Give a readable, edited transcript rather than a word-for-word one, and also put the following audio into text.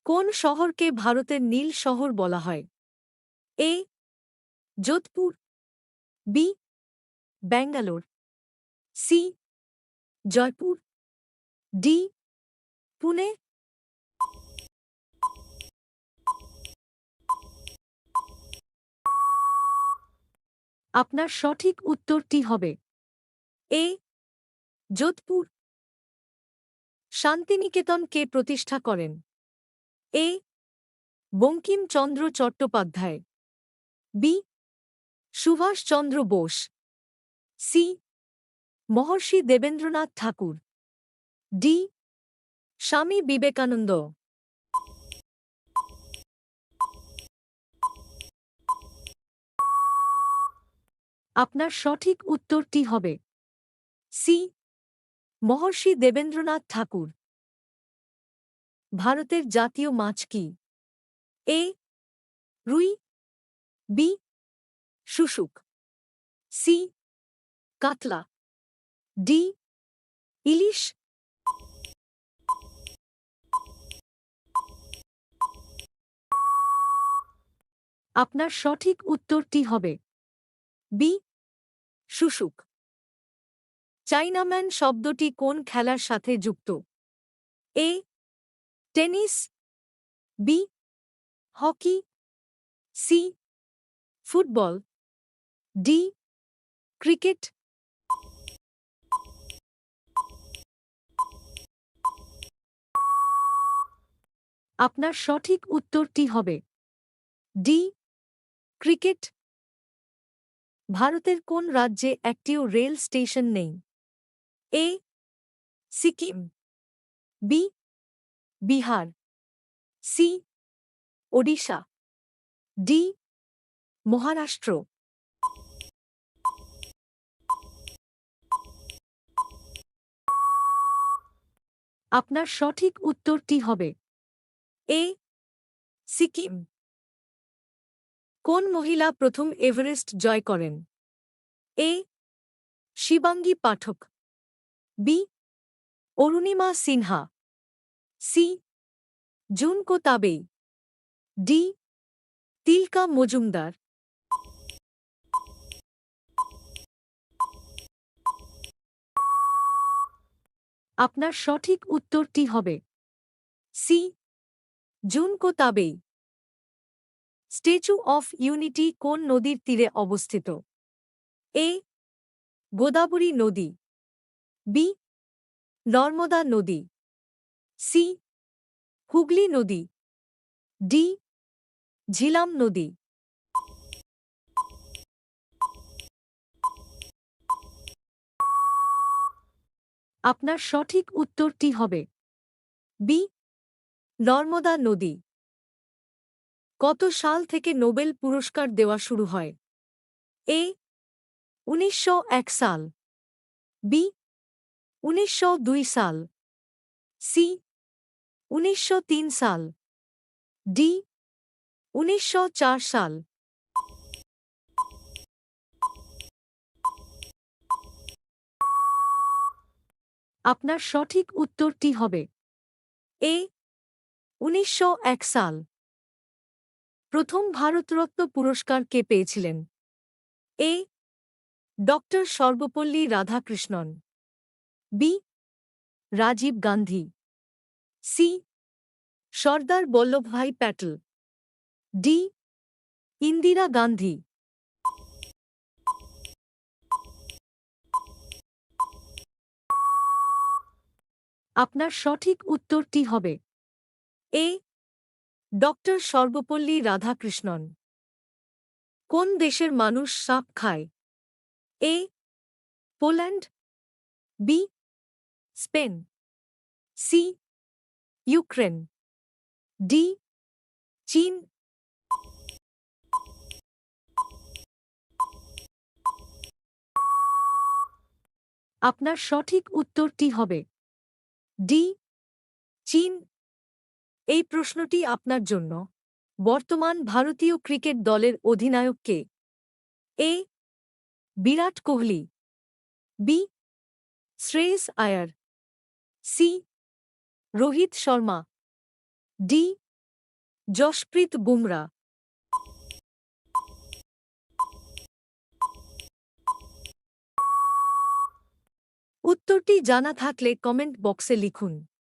কোন শহরকে ভারতের নীল শহর বলা হয়? A Jodhpur, B Bangalore, C Jaipur, D Pune. আপনার সঠিক উত্তরটি হবে এ যোধপুর। শান্তিনিকেতন কে প্রতিষ্ঠা করেন? এ বঙ্কিমচন্দ্র চট্টোপাধ্যায়, বি সুভাষচন্দ্র বোস, সি মহর্ষি দেবেন্দ্রনাথ ঠাকুর, ডি স্বামী বিবেকানন্দ। আপনার সঠিক উত্তরটি হবে সি মহর্ষি দেবেন্দ্রনাথ ঠাকুর। ভারতের জাতীয় মাছ কি? এ রুই, বি শুশুক, সি কাতলা, ডি ইলিশ। আপনার সঠিক উত্তরটি হবে বি শুশুক। চাইনাম্যান শব্দটি কোন খেলার সাথে যুক্ত? A tennis, B hockey, C football, D cricket. আপনার সঠিক উত্তরটি হবে ডি ক্রিকেট। ভারতের কোন রাজ্যে একটিও রেল স্টেশন নেই? A Sikkim, B Bihar, C Odisha, D Maharashtra. আপনার সঠিক উত্তরটি হবে এ সিকিম। কোন মহিলা প্রথম এভারেস্ট জয় করেন? A Shivangi Pathak, B Arunima Sinha, C Junko Tabei, D Tilka Majumdar. আপনার সঠিক উত্তরটি হবে C Junko Tabei. Statue of Unity কোন নদীর তীরে অবস্থিত? এ গোদাবরী নদী, বি নর্মদা নদী, সি হুগলি নদী, ডি ঝিলাম নদী। আপনার সঠিক উত্তরটি হবে বি নর্মদা নদী। কত সাল থেকে নোবেল পুরস্কার দেওয়া শুরু হয়? এ ১৯০১ সাল, বি ১৯০২ সাল, সি ১৯০৩ সাল, ডি ১৯০৪ সাল। আপনার সঠিক উত্তরটি হবে এ ১৯০১ সাল। প্রথম ভারতরত্ন পুরস্কার কে পেয়েছিলেন? A doctor Sarvepalli Radhakrishnan, B Rajiv Gandhi, C Sardar Vallabhbhai Patel, D Indira Gandhi. আপনার সঠিক উত্তরটি হবে এ ডক্টর সর্বপল্লী রাধাকৃষ্ণন। কোন দেশের মানুষ সাপ খায়? A Poland, B Spain, C Ukraine, D চীন। আপনার সঠিক উত্তরটি হবে ডি চীন। এই প্রশ্নটি আপনার জন্য। বর্তমান ভারতীয় ক্রিকেট দলের অধিনায়ক কে? এ বিরাট কোহলি, বি শ্রেয়স আয়ার, সি রোহিত শর্মা, ডি জশপ্রীত বুমরা। উত্তরটি জানা থাকলে কমেন্ট বক্সে লিখুন।